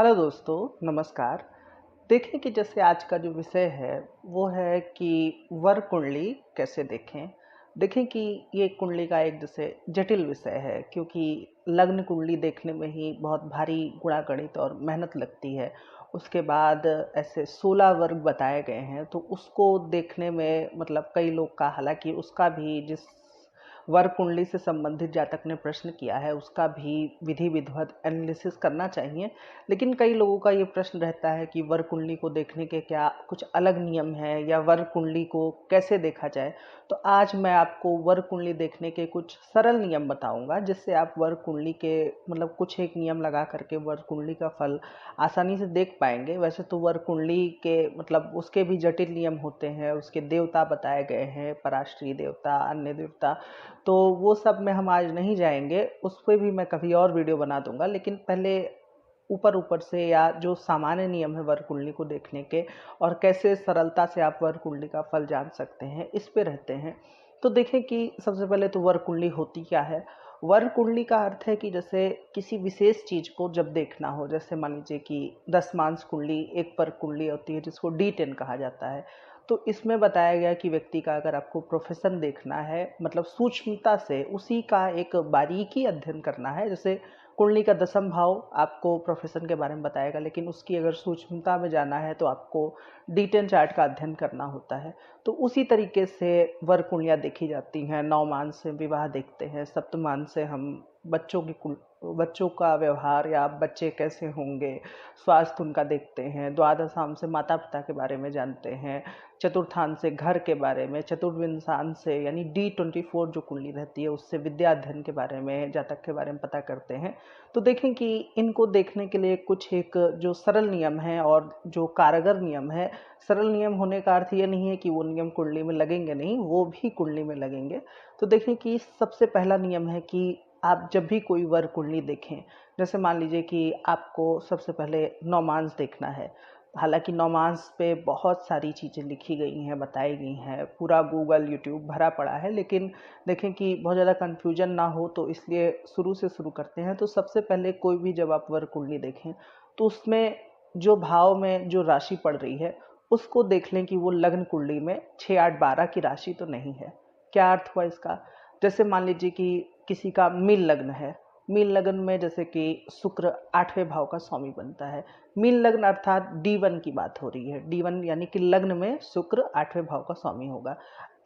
Hello दोस्तों, नमस्कार। देखें कि जैसे आज का जो विषय है वो है कि वर कुंडली कैसे देखें। देखें कि ये कुंडली का एक जैसे जटिल विषय है, क्योंकि लग्न कुंडली देखने में ही बहुत भारी गुणागणित और मेहनत लगती है। उसके बाद ऐसे 16 वर्ग बताए गए हैं, तो उसको देखने में मतलब कई लोग का, हालांकि उसका भी जिस वर कुंडली से संबंधित जातक ने प्रश्न किया है उसका भी विधि विधिवत एनालिसिस करना चाहिए। लेकिन कई लोगों का ये प्रश्न रहता है कि वर कुंडली को देखने के क्या कुछ अलग नियम है या वर कुंडली को कैसे देखा जाए। तो आज मैं आपको वर कुंडली देखने के कुछ सरल नियम बताऊंगा, जिससे आप वर कुंडली के मतलब कुछ एक नियम लगा करके वर कुंडली का फल आसानी से देख पाएंगे। वैसे तो वर कुंडली के मतलब उसके भी जटिल नियम होते हैं, उसके देवता बताए गए हैं, पराश्रयी देवता, अन्य देवता। तो वो सब में हम आज नहीं जाएंगे, उस पर भी मैं कभी और वीडियो बना दूंगा। लेकिन पहले ऊपर ऊपर से या जो सामान्य नियम है वर कुंडली को देखने के और कैसे सरलता से आप वर कुंडली का फल जान सकते हैं, इस पे रहते हैं। तो देखें कि सबसे पहले तो वर कुंडली होती क्या है। वर कुंडली का अर्थ है कि जैसे किसी विशेष चीज को जब देखना हो, जैसे मान लीजिए कि दशमांश कुंडली एक पर कुंडली होती है जिसको D10 कहा जाता है। तो इसमें बताया गया कि व्यक्ति का अगर आपको प्रोफेशन देखना है, मतलब सूक्ष्मता से उसी का एक बारीकी अध्ययन करना है। जैसे कुंडली का दसम भाव आपको प्रोफेशन के बारे में बताएगा, लेकिन उसकी अगर सूक्ष्मता में जाना है तो आपको D10 चार्ट का अध्ययन करना होता है। तो उसी तरीके से वर कुंडलियाँ देखी जाती हैं। नवमान से विवाह देखते हैं, सप्तमान से हम बच्चों का व्यवहार या बच्चे कैसे होंगे, स्वास्थ्य उनका देखते हैं। द्वादशाम से माता पिता के बारे में जानते हैं। चतुर्थांश से घर के बारे में, चतुर्विंशांश से यानी D24 जो कुंडली रहती है उससे विद्या अध्ययन के बारे में, जातक के बारे में पता करते हैं। तो देखें कि इनको देखने के लिए कुछ एक जो सरल नियम है और जो कारगर नियम है। सरल नियम होने का अर्थ ये नहीं है कि वो नियम कुंडली में लगेंगे नहीं, वो भी कुंडली में लगेंगे। तो देखें कि सबसे पहला नियम है कि आप जब भी कोई वर कुंडली देखें, जैसे मान लीजिए कि आपको सबसे पहले नौमांस देखना है। हालांकि नौमांस पे बहुत सारी चीज़ें लिखी गई हैं, बताई गई हैं, पूरा गूगल यूट्यूब भरा पड़ा है। लेकिन देखें कि बहुत ज़्यादा कन्फ्यूजन ना हो, तो इसलिए शुरू से शुरू करते हैं। तो सबसे पहले कोई भी जब आप वर कुंडली देखें तो उसमें जो भाव में जो राशि पड़ रही है उसको देख लें कि वो लग्न कुंडली में 6, 8, 12 की राशि तो नहीं है। क्या अर्थ हुआ इसका। जैसे मान लीजिए कि किसी का मीन लग्न है। मीन लग्न में जैसे कि शुक्र 8वें भाव का स्वामी बनता है। मीन लग्न अर्थात D1 की बात हो रही है। D1 यानी कि लग्न में शुक्र 8वें भाव का स्वामी होगा।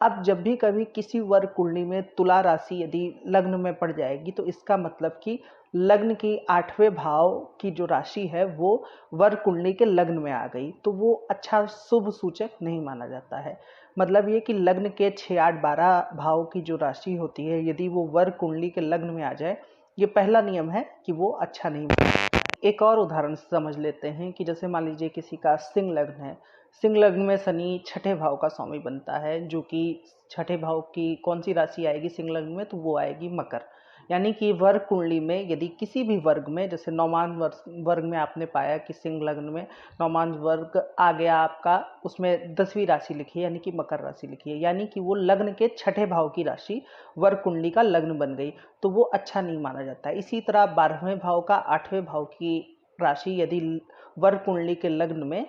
अब जब भी कभी किसी वर कुंडली में तुला राशि यदि लग्न में पड़ जाएगी, तो इसका मतलब कि लग्न की 8वें भाव की जो राशि है वो वर कुंडली के लग्न में आ गई, तो वो अच्छा शुभ सूचक नहीं माना जाता है। मतलब ये कि लग्न के 6, 8, 12 भाव की जो राशि होती है यदि वो वर कुंडली के लग्न में आ जाए, ये पहला नियम है कि वो अच्छा नहीं माना जाता है। एक और उदाहरण समझ लेते हैं कि जैसे मान लीजिए किसी का सिंह लग्न है। सिंह लग्न में शनि 6ठे भाव का स्वामी बनता है, जो कि 6ठे भाव की कौन सी राशि आएगी सिंह लग्न में, तो वो आएगी मकर। यानी कि वर्ग कुंडली में यदि किसी भी वर्ग में, जैसे नौमान वर्ग में आपने पाया कि सिंह लग्न में नौमान वर्ग आ गया आपका, उसमें 10वीं राशि लिखी है यानी कि मकर राशि लिखी है, यानी कि वो लग्न के 6ठे भाव की राशि वर्ग कुंडली का लग्न बन गई, तो वो अच्छा नहीं माना जाता है। इसी तरह 12वें भाव का 8वें भाव की राशि यदि वर्ग कुंडली के लग्न में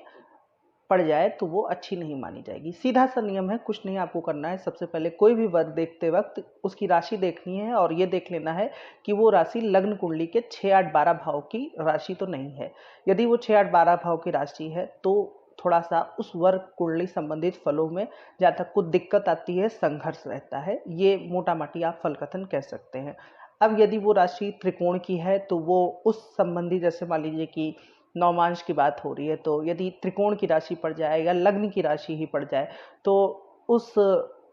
पड़ जाए तो वो अच्छी नहीं मानी जाएगी। सीधा सा नियम है, कुछ नहीं आपको करना है। सबसे पहले कोई भी वर्ग देखते वक्त उसकी राशि देखनी है और ये देख लेना है कि वो राशि लग्न कुंडली के 6, 8, 12 भाव की राशि तो नहीं है। यदि वो 6, 8, 12 भाव की राशि है तो थोड़ा सा उस वर्ग कुंडली संबंधित फलों में जातक को दिक्कत आती है, संघर्ष रहता है। ये मोटा माटी आप फल कथन कह सकते हैं। अब यदि वो राशि त्रिकोण की है तो वो उस संबंधी, जैसे मान लीजिए कि नौमांश की बात हो रही है, तो यदि त्रिकोण की राशि पड़ जाए या लग्न की राशि ही पड़ जाए तो उस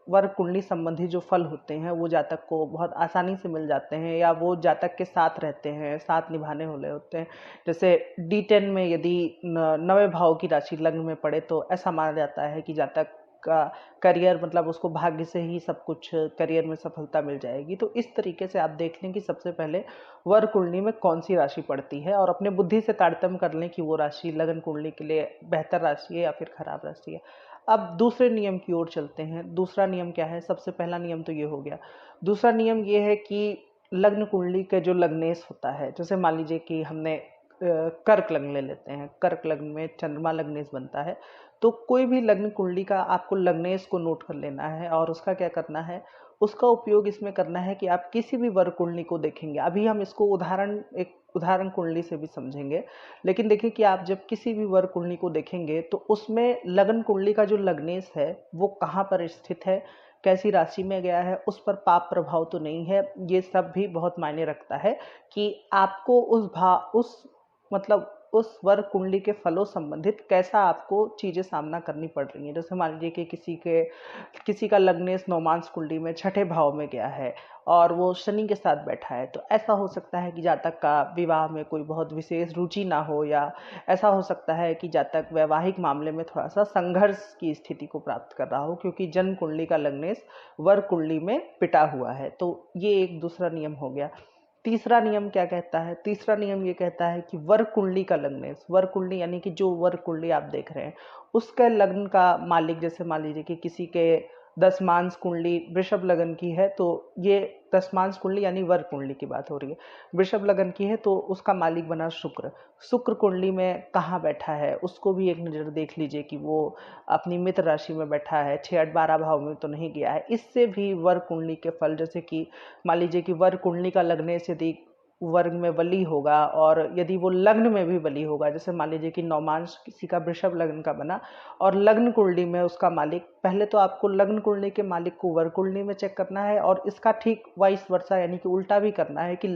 वर्ग कुंडली संबंधी जो फल होते हैं वो जातक को बहुत आसानी से मिल जाते हैं, या वो जातक के साथ रहते हैं, साथ निभाने वाले होते हैं। जैसे D10 में यदि 9वें भाव की राशि लग्न में पड़े तो ऐसा माना जाता है कि जातक का करियर, मतलब उसको भाग्य से ही सब कुछ करियर में सफलता मिल जाएगी। तो इस तरीके से आप देख लें कि सबसे पहले वर कुंडली में कौन सी राशि पड़ती है और अपने बुद्धि से तारतम्य कर लें कि वो राशि लगन कुंडली के लिए बेहतर राशि है या फिर खराब राशि है। अब दूसरे नियम की ओर चलते हैं। दूसरा नियम क्या है। सबसे पहला नियम तो ये हो गया। दूसरा नियम ये है कि लग्न कुंडली के जो लग्नेश होता है, जैसे मान लीजिए कि हमने कर्क लग्न ले लेते हैं, कर्क लग्न में चंद्रमा लग्नेश बनता है। तो कोई भी लग्न कुंडली का आपको लग्नेश को नोट कर लेना है और उसका क्या करना है, उसका उपयोग इसमें करना है कि आप किसी भी वर्ग कुंडली को देखेंगे। अभी हम इसको एक उदाहरण कुंडली से भी समझेंगे, लेकिन देखिए कि आप जब किसी भी वर्ग कुंडली को देखेंगे तो उसमें लग्न कुंडली का जो लग्नेश है वो कहाँ पर स्थित है, कैसी राशि में गया है, उस पर पाप प्रभाव तो नहीं है, ये सब भी बहुत मायने रखता है कि आपको उस मतलब उस वर्ग कुंडली के फलों संबंधित कैसा आपको चीजें सामना करनी पड़ रही हैं। जैसे मान लीजिए कि किसी का लग्नेश नवमांश कुंडली में छठे भाव में गया है और वो शनि के साथ बैठा है, तो ऐसा हो सकता है कि जातक का विवाह में कोई बहुत विशेष रुचि ना हो, या ऐसा हो सकता है कि जातक वैवाहिक मामले में थोड़ा सा संघर्ष की स्थिति को प्राप्त कर रहा हो, क्योंकि जन्म कुंडली का लग्नेश वर्ग कुंडली में पिटा हुआ है। तो ये एक दूसरा नियम हो गया। तीसरा नियम क्या कहता है, तीसरा नियम ये कहता है कि वर्ग कुंडली का लग्नेश, वर्ग कुंडली यानी कि जो वर्ग कुंडली आप देख रहे हैं उसका लग्न का मालिक, जैसे मान लीजिए कि किसी के दशमांश कुंडली वृषभ लग्न की है, तो ये दशमांश कुंडली यानी वर्ग कुंडली की बात हो रही है, वृषभ लग्न की है तो उसका मालिक बना शुक्र। शुक्र कुंडली में कहाँ बैठा है उसको भी एक नज़र देख लीजिए कि वो अपनी मित्र राशि में बैठा है, 6, 8, 12 भाव में तो नहीं गया है। इससे भी वर्ग कुंडली के फल, जैसे कि मान लीजिए कि वर्ग कुंडली का लगने से यदि वर्ग में बली होगा और यदि वो लग्न में भी बली होगा, जैसे मान लीजिए कि नौमांश किसी का वृषभ लग्न का बना और लग्न कुंडली में उसका मालिक, पहले तो आपको लग्न कुंडली के मालिक को वर्ग कुंडली में चेक करना है और इसका ठीक वाइस वर्सा यानी कि उल्टा भी करना है कि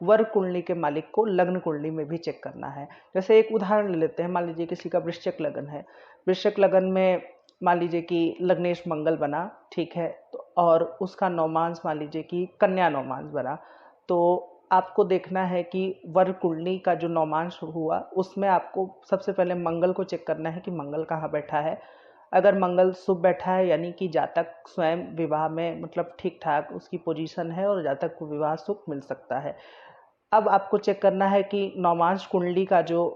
वर्ग कुंडली के मालिक को लग्न कुंडली में भी चेक करना है। जैसे एक उदाहरण ले लेते हैं, मान लीजिए किसी का वृश्चिक लग्न है, वृश्चिक लग्न में मान लीजिए कि लग्नेश मंगल बना, ठीक है, तो और उसका नौमांश मान लीजिए कि कन्या नौमांश बना, तो आपको देखना है कि वर्ग कुंडली का जो नौमांश हुआ उसमें आपको सबसे पहले मंगल को चेक करना है कि मंगल कहाँ बैठा है। अगर मंगल शुभ बैठा है यानी कि जातक स्वयं विवाह में मतलब ठीक ठाक उसकी पोजीशन है और जातक को विवाह सुख मिल सकता है। अब आपको चेक करना है कि नौमांश कुंडली का जो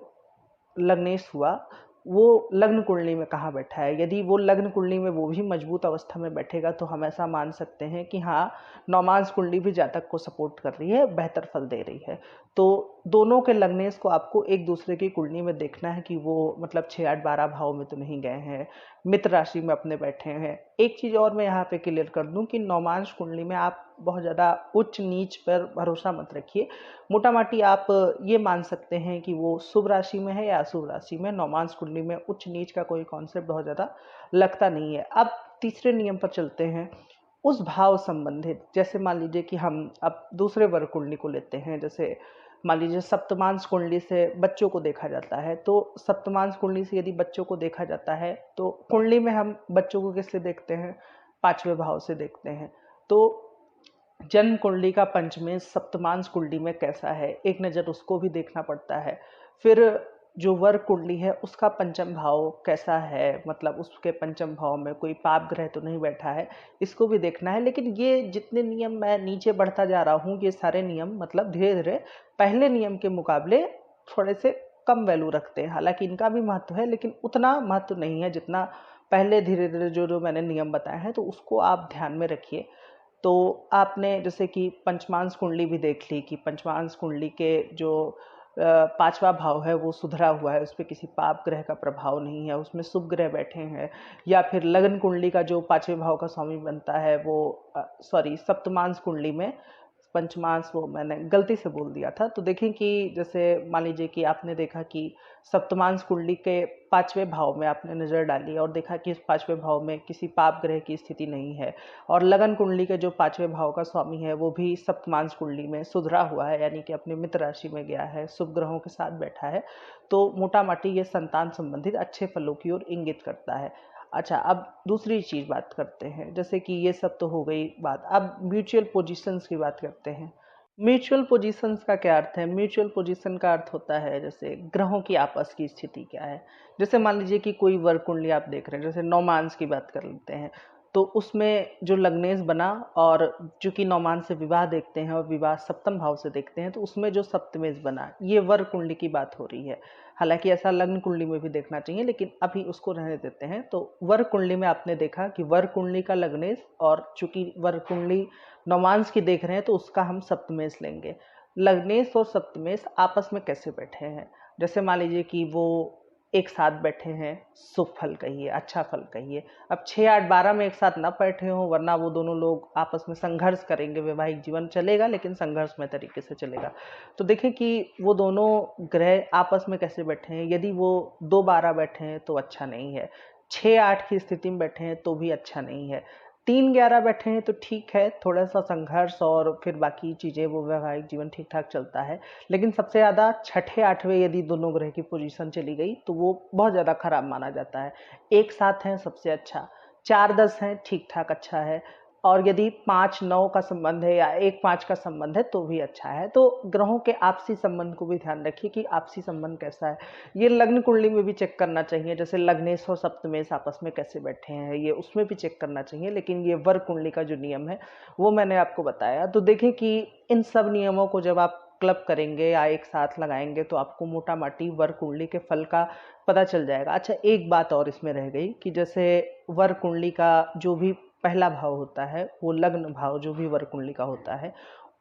लग्नेश हुआ वो लग्न कुंडली में कहाँ बैठा है। यदि वो लग्न कुंडली में वो भी मजबूत अवस्था में बैठेगा तो हम ऐसा मान सकते हैं कि हाँ, नौमांश कुंडली भी जातक को सपोर्ट कर रही है, बेहतर फल दे रही है। तो दोनों के लग्नेश को आपको एक दूसरे की कुंडली में देखना है कि वो मतलब 6, 8, 12 भाव में तो नहीं गए हैं, मित्र राशि में अपने बैठे हैं। एक चीज़ और मैं यहाँ पे क्लियर कर दूं कि नौमांश कुंडली में आप बहुत ज़्यादा उच्च नीच पर भरोसा मत रखिए। मोटा माटी आप ये मान सकते हैं कि वो शुभ राशि में है या अशुभ राशि में। नौमांश कुंडली में उच्च नीच का कोई कॉन्सेप्ट बहुत ज़्यादा लगता नहीं है। अब तीसरे नियम पर चलते हैं, उस भाव संबंधित। जैसे मान लीजिए कि हम अब दूसरे वर्ग कुंडली को लेते हैं, जैसे मान लीजिए सप्तमांश कुंडली से बच्चों को देखा जाता है, तो सप्तमांश कुंडली से यदि बच्चों को देखा जाता है तो कुंडली में हम बच्चों को किससे देखते हैं, 5वें भाव से देखते हैं। तो जन्म कुंडली का पंचमेश सप्तमांश कुंडली में कैसा है, एक नज़र उसको भी देखना पड़ता है। फिर जो वर्ग कुंडली है उसका पंचम भाव कैसा है, मतलब उसके पंचम भाव में कोई पाप ग्रह तो नहीं बैठा है, इसको भी देखना है। लेकिन ये जितने नियम मैं नीचे बढ़ता जा रहा हूँ, ये सारे नियम मतलब धीरे धीरे पहले नियम के मुकाबले थोड़े से कम वैल्यू रखते हैं। हालांकि इनका भी महत्व है लेकिन उतना महत्व नहीं है जितना पहले। धीरे धीरे जो जो मैंने नियम बताए हैं तो उसको आप ध्यान में रखिए। तो आपने जैसे कि पंचमांश कुंडली भी देख ली कि पंचमांश कुंडली के जो 5वां भाव है वो सुधरा हुआ है, उस पर किसी पाप ग्रह का प्रभाव नहीं है, उसमें शुभ ग्रह बैठे हैं। या फिर लग्न कुंडली का जो 5वें भाव का स्वामी बनता है वो सॉरी सप्तमांश कुंडली में, पंचमांश वो मैंने गलती से बोल दिया था। तो देखें कि जैसे मान लीजिए कि आपने देखा कि सप्तमांश कुंडली के 5वें भाव में आपने नज़र डाली और देखा कि इस 5वें भाव में किसी पाप ग्रह की स्थिति नहीं है, और लगन कुंडली के जो 5वें भाव का स्वामी है वो भी सप्तमांश कुंडली में सुधरा हुआ है, यानी कि अपने मित्र राशि में गया है, शुभ ग्रहों के साथ बैठा है, तो मोटा माटी ये संतान संबंधित अच्छे फलों की ओर इंगित करता है। अच्छा, अब दूसरी चीज़ बात करते हैं। जैसे कि ये सब तो हो गई बात, अब म्यूचुअल पोजीशंस की बात करते हैं। म्यूचुअल पोजीशंस का क्या अर्थ है? म्यूचुअल पोजीशन का अर्थ होता है जैसे ग्रहों की आपस की स्थिति क्या है। जैसे मान लीजिए कि कोई वर्ग कुंडली आप देख रहे हैं, जैसे नौमांश की बात कर लेते हैं, तो उसमें जो लग्नेश बना और चूंकि नौमांश से विवाह देखते हैं और विवाह सप्तम भाव से देखते हैं, तो उसमें जो सप्तमेश बना, ये वर्ग कुंडली की बात हो रही है। हालांकि ऐसा लग्न कुंडली में भी देखना चाहिए लेकिन अभी उसको रहने देते हैं। तो वर्ग कुंडली में आपने देखा कि वर्ग कुंडली का लग्नेश, और चूंकि वर्ग कुंडली नौमांश की देख रहे हैं तो उसका हम सप्तमेश लेंगे। लग्नेश और सप्तमेश आपस में कैसे बैठे हैं। जैसे मान लीजिए कि वो एक साथ बैठे हैं, शुभ फल कहिए, अच्छा फल कहिए। अब 6, 8, 12 में एक साथ ना बैठे हों, वरना वो दोनों लोग आपस में संघर्ष करेंगे। वैवाहिक जीवन चलेगा लेकिन संघर्षमय तरीके से चलेगा। तो देखें कि वो दोनों ग्रह आपस में कैसे बैठे हैं। यदि वो 2, 12 बैठे हैं तो अच्छा नहीं है। 6, 8 की स्थिति में बैठे हैं तो भी अच्छा नहीं है। 3, 11 बैठे हैं तो ठीक है, थोड़ा सा संघर्ष और फिर बाकी चीज़ें, वो वैवाहिक जीवन ठीक ठाक चलता है। लेकिन सबसे ज़्यादा 6ठे 8वें यदि दोनों ग्रह की पोजीशन चली गई तो वो बहुत ज़्यादा खराब माना जाता है। एक साथ हैं सबसे अच्छा, 4, 10 हैं ठीक ठाक अच्छा है, और यदि 5, 9 का संबंध है या 1, 5 का संबंध है तो भी अच्छा है। तो ग्रहों के आपसी संबंध को भी ध्यान रखिए कि आपसी संबंध कैसा है। ये लग्न कुंडली में भी चेक करना चाहिए, जैसे लग्नेश और सप्तमेश आपस में कैसे बैठे हैं, ये उसमें भी चेक करना चाहिए। लेकिन ये वर्ग कुंडली का जो नियम है वो मैंने आपको बताया। तो देखें कि इन सब नियमों को जब आप क्लब करेंगे या एक साथ लगाएंगे तो आपको मोटा माटी वर्ग कुंडली के फल का पता चल जाएगा। अच्छा, एक बात और इसमें रह गई कि जैसे वर्ग कुंडली का जो भी पहला भाव होता है, वो लग्न भाव जो भी वर्ग कुंडली का होता है,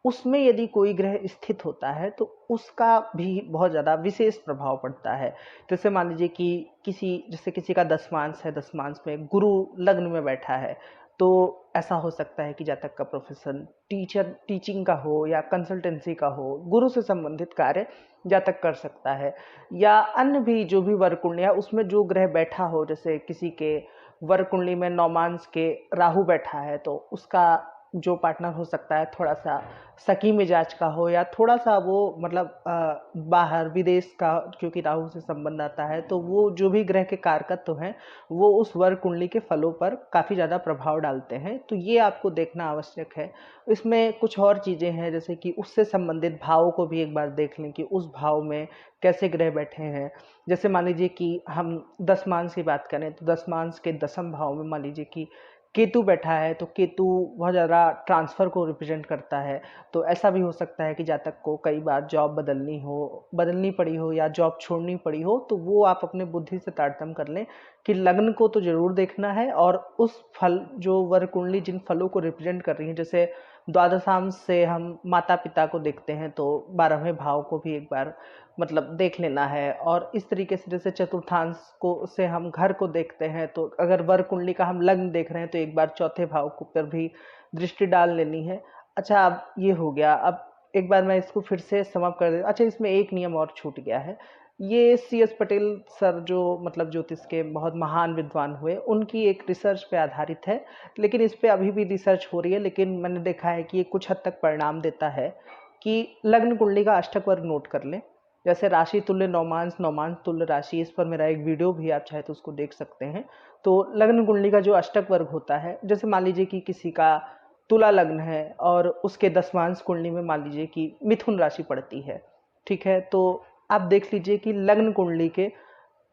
उसमें यदि कोई ग्रह स्थित होता है तो उसका भी बहुत ज़्यादा विशेष प्रभाव पड़ता है। जैसे मान लीजिए कि जैसे किसी का दसमांश है, दसमांश में गुरु लग्न में बैठा है, तो ऐसा हो सकता है कि जातक का प्रोफेशन टीचिंग का हो या कंसल्टेंसी का हो, गुरु से संबंधित कार्य जातक कर सकता है। या अन्य भी जो भी वर्ग कुंडली है उसमें जो ग्रह बैठा हो, जैसे किसी के वर्ग कुंडली में नौमांस के राहु बैठा है तो उसका जो पार्टनर हो सकता है थोड़ा सा सकी मिजाज का हो, या थोड़ा सा वो मतलब बाहर विदेश का, क्योंकि राहु से संबंध आता है, तो वो जो भी ग्रह के कारकत्व हैं वो उस वर्ग कुंडली के फलों पर काफ़ी ज़्यादा प्रभाव डालते हैं। तो ये आपको देखना आवश्यक है। इसमें कुछ और चीज़ें हैं, जैसे कि उससे संबंधित भावों को भी एक बार देख लें कि उस भाव में कैसे ग्रह बैठे हैं। जैसे मान लीजिए कि हम दसमांश की बात करें तो दसमांश के दसम भाव में मान लीजिए कि केतु बैठा है, तो केतु बहुत ज़्यादा ट्रांसफ़र को रिप्रेजेंट करता है। तो ऐसा भी हो सकता है कि जातक को कई बार जॉब बदलनी पड़ी हो या जॉब छोड़नी पड़ी हो, तो वो आप अपने बुद्धि से तारतम्य कर लें कि लग्न को तो ज़रूर देखना है, और उस फल जो वर्ग कुंडली जिन फलों को रिप्रेजेंट कर रही है, जैसे द्वादशांश से हम माता पिता को देखते हैं तो 12वें भाव को भी एक बार मतलब देख लेना है। और इस तरीके से जैसे चतुर्थांश को से हम घर को देखते हैं, तो अगर वर्ग कुंडली का हम लग्न देख रहे हैं तो एक बार चौथे भाव को पर भी दृष्टि डाल लेनी है। अच्छा, अब ये हो गया। अब एक बार मैं इसको फिर से समाप्त कर देता। अच्छा, इसमें एक नियम और छूट गया है। ये CS पटेल सर जो मतलब ज्योतिष के बहुत महान विद्वान हुए, उनकी एक रिसर्च पे आधारित है, लेकिन इस पे अभी भी रिसर्च हो रही है। लेकिन मैंने देखा है कि ये कुछ हद तक परिणाम देता है कि लग्न कुंडली का अष्टक वर्ग नोट कर लें। जैसे राशि तुल्य नौमांश, नौमांश तुल्य राशि, इस पर मेरा एक वीडियो भी आप चाहे तो उसको देख सकते हैं। तो लग्न कुंडली का जो अष्टक वर्ग होता है, जैसे मान लीजिए कि किसी का तुला लग्न है और उसके दसमांश कुंडली में मान लीजिए कि मिथुन राशि पड़ती है, ठीक है, तो आप देख लीजिए कि लग्न कुंडली के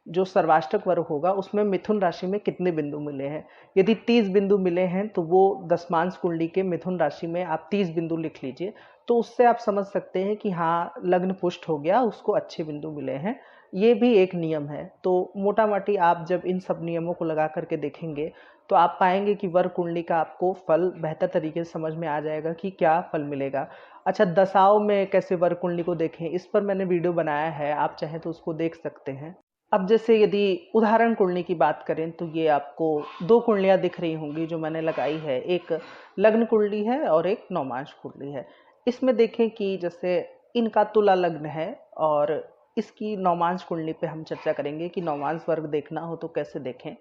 जो सर्वाष्टक वर्ग होगा उसमें मिथुन राशि में कितने बिंदु मिले हैं। यदि 30 बिंदु मिले हैं तो वो दसमांश कुंडली के मिथुन राशि में आप 30 बिंदु लिख लीजिए। तो उससे आप समझ सकते हैं कि हाँ, लग्न पुष्ट हो गया, उसको अच्छे बिंदु मिले हैं। ये भी एक नियम है। तो मोटा माटी आप जब इन सब नियमों को लगा करके देखेंगे तो आप पाएंगे कि वर्ग कुंडली का आपको फल बेहतर तरीके से समझ में आ जाएगा कि क्या फल मिलेगा। अच्छा, दशाओं में कैसे वर्ग कुंडली को देखें, इस पर मैंने वीडियो बनाया है, आप चाहें तो उसको देख सकते हैं। अब जैसे यदि उदाहरण कुंडली की बात करें तो ये आपको 2 कुंडलियाँ दिख रही होंगी जो मैंने लगाई है। एक लग्न कुंडली है और एक नौमांश कुंडली है। इसमें देखें कि जैसे इनका तुला लग्न है, और इसकी नौमांश कुंडली पे हम चर्चा करेंगे कि नौमांश वर्ग देखना हो तो कैसे देखें।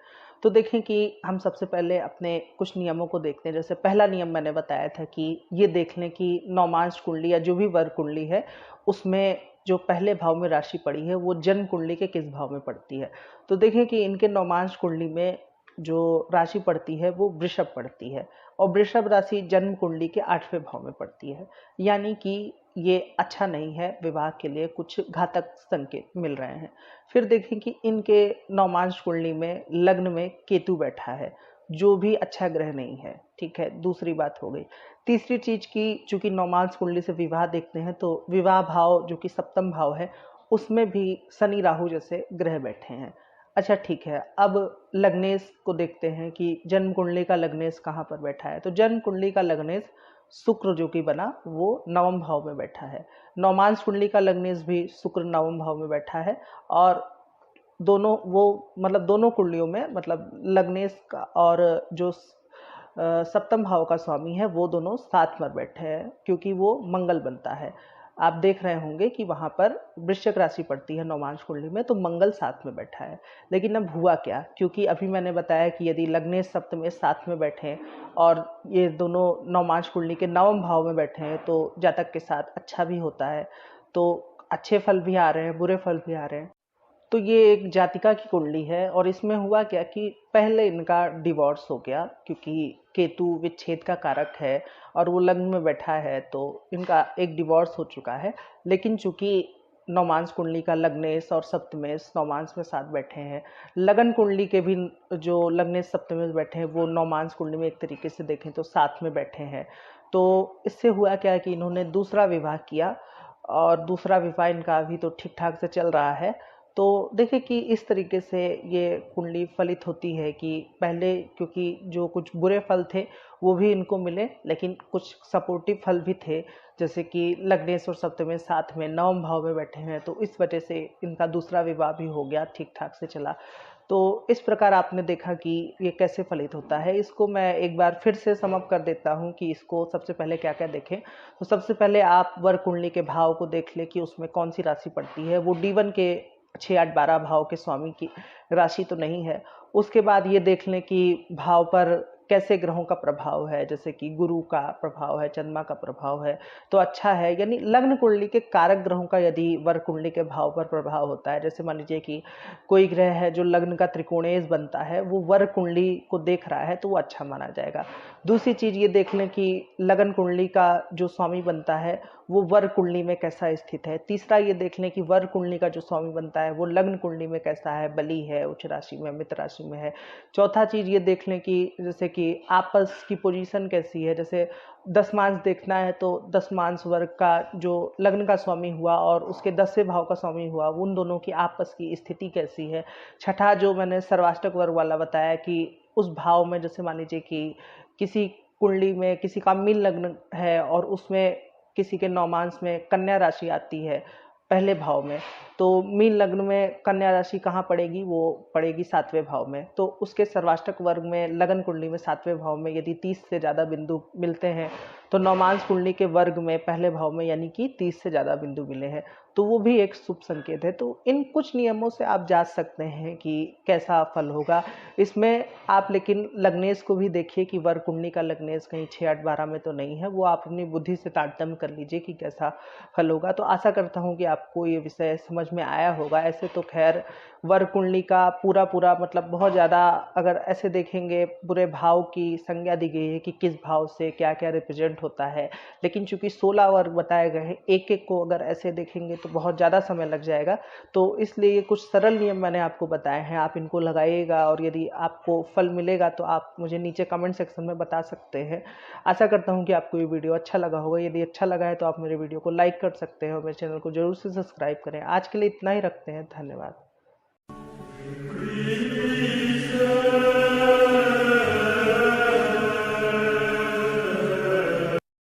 तो देखें कि हम सबसे पहले अपने कुछ नियमों को देखते हैं। जैसे पहला नियम मैंने बताया था कि ये देख लें कि नौमांश कुंडली या जो भी वर्ग कुंडली है उसमें जो पहले भाव में राशि पड़ी है वो जन्म कुंडली के किस भाव में पड़ती है। तो देखें कि इनके नौमांश कुंडली में जो राशि पड़ती है वो वृषभ पड़ती है, और वृषभ राशि जन्म कुंडली के 8वें भाव में पड़ती है। यानी कि ये अच्छा नहीं है, विवाह के लिए कुछ घातक संकेत मिल रहे हैं। फिर देखें कि इनके नौमांश कुंडली में लग्न में केतु बैठा है, जो भी अच्छा ग्रह नहीं है, ठीक है, दूसरी बात हो गई। तीसरी चीज की, चूंकि नौमांश कुंडली से विवाह देखते हैं तो विवाह भाव जो कि सप्तम भाव है उसमें भी शनि राहु जैसे ग्रह बैठे हैं। अच्छा, ठीक है, अब लग्नेश को देखते हैं कि जन्म कुंडली का लग्नेश कहाँ पर बैठा है। तो जन्म कुंडली का लग्नेश शुक्र जो कि बना वो नवम भाव में बैठा है। नवमांश कुंडली का लग्नेश भी शुक्र नवम भाव में बैठा है, और दोनों वो मतलब दोनों कुंडलियों में मतलब लग्नेश का और जो सप्तम भाव का स्वामी है वो दोनों साथ में बैठे हैं, क्योंकि वो मंगल बनता है। आप देख रहे होंगे कि वहाँ पर वृश्चिक राशि पड़ती है नवमांश कुंडली में, तो मंगल साथ में बैठा है। लेकिन अब हुआ क्या, क्योंकि अभी मैंने बताया कि यदि लग्नेश सप्तमेश साथ में बैठे हैं और ये दोनों नवमांश कुंडली के नवम भाव में बैठे हैं, तो जातक के साथ अच्छा भी होता है। तो अच्छे फल भी आ रहे हैं, बुरे फल भी आ रहे हैं। तो ये एक जातिका की कुंडली है, और इसमें हुआ क्या कि पहले इनका डिवोर्स हो गया, क्योंकि केतु विच्छेद का कारक है और वो लग्न में बैठा है, तो इनका एक डिवोर्स हो चुका है। लेकिन चूंकि नवमांश कुंडली का लग्नेश और सप्तमेश नवमांश में साथ बैठे हैं, लगन कुंडली के भी जो लग्नेश सप्तमेश बैठे हैं वो नवमांश कुंडली में एक तरीके से देखें तो साथ में बैठे हैं। तो इससे हुआ क्या कि इन्होंने दूसरा विवाह किया, और दूसरा विवाह इनका अभी तो ठीक ठाक से चल रहा है। तो देखिए कि इस तरीके से ये कुंडली फलित होती है कि पहले क्योंकि जो कुछ बुरे फल थे वो भी इनको मिले, लेकिन कुछ सपोर्टिव फल भी थे, जैसे कि लग्नेश और सप्तमेश साथ में नवम भाव में बैठे हैं, तो इस वजह से इनका दूसरा विवाह भी हो गया, ठीक ठाक से चला। तो इस प्रकार आपने देखा कि ये कैसे फलित होता है। इसको मैं एक बार फिर से समअप कर देता हूँ कि इसको सबसे पहले क्या क्या देखें। तो सबसे पहले आप वर कुंडली के भाव को देख लें कि उसमें कौन सी राशि पड़ती है। वो D1 के 6, 8, 12 भाव के स्वामी की राशि तो नहीं है। उसके बाद ये देख लें कि भाव पर कैसे ग्रहों का प्रभाव है, जैसे कि गुरु का प्रभाव है, चंद्रमा का प्रभाव है, तो अच्छा है। यानी लग्न कुंडली के कारक ग्रहों का यदि वर कुंडली के भाव पर प्रभाव होता है, जैसे मान लीजिए कि कोई ग्रह है जो लग्न का त्रिकोणेश बनता है, वो वर कुंडली को देख रहा है, तो वो अच्छा माना जाएगा। दूसरी चीज ये देख लें कि लगन कुंडली का जो स्वामी बनता है वो वर कुंडली में कैसा स्थित है। तीसरा ये देख लें कि वर कुंडली का जो स्वामी बनता है वो लग्न कुंडली में कैसा है, बली है, उच्च राशि में, मित्र राशि में है। चौथा चीज ये देख लें कि जैसे कि आपस की पोजीशन कैसी है। जैसे दसमांश देखना है तो दसमांश वर्ग का जो लग्न का स्वामी हुआ और उसके 10वें भाव का स्वामी हुआ, उन दोनों की आपस की स्थिति कैसी है। छठा जो मैंने सर्वाष्टक वर्ग वाला बताया कि उस भाव में जैसे मान लीजिए कि किसी कुंडली में किसी का मीन लग्न है और उसमें किसी के नौमांश में कन्या राशि आती है पहले भाव में, तो मीन लग्न में कन्या राशि कहाँ पड़ेगी, वो पड़ेगी 7वें भाव में। तो उसके सर्वाष्टक वर्ग में लगन कुंडली में 7वें भाव में यदि 30 से ज़्यादा बिंदु मिलते हैं, तो नौमांश कुंडली के वर्ग में पहले भाव में यानी कि 30 से ज़्यादा बिंदु मिले हैं, तो वो भी एक शुभ संकेत है। तो इन कुछ नियमों से आप जांच सकते हैं कि कैसा फल होगा इसमें। आप लेकिन लग्नेश को भी देखिए कि वर कुंडली का लग्नेश कहीं 6, 8, 12 में तो नहीं है। वो आप अपनी बुद्धि से तारतम्य कर लीजिए कि कैसा फल होगा। तो आशा करता हूँ कि आपको ये विषय समझ में आया होगा। ऐसे तो खैर वर कुंडली का पूरा मतलब बहुत ज़्यादा अगर ऐसे देखेंगे बुरे भाव की संज्ञा दी गई है कि किस भाव से क्या क्या रिप्रेजेंट होता है, लेकिन चूंकि 16 वर्ग बताए गए हैं, एक एक को अगर ऐसे देखेंगे तो बहुत ज़्यादा समय लग जाएगा। तो इसलिए कुछ सरल नियम मैंने आपको बताए हैं, आप इनको लगाइएगा और यदि आपको फल मिलेगा तो आप मुझे नीचे कमेंट सेक्शन में बता सकते हैं। आशा करता हूँ कि आपको ये वीडियो अच्छा लगा होगा। यदि अच्छा लगा है तो आप मेरे वीडियो को लाइक कर सकते हैं और मेरे चैनल को जरूर से सब्सक्राइब करें। आज के लिए इतना ही रखते हैं, धन्यवाद।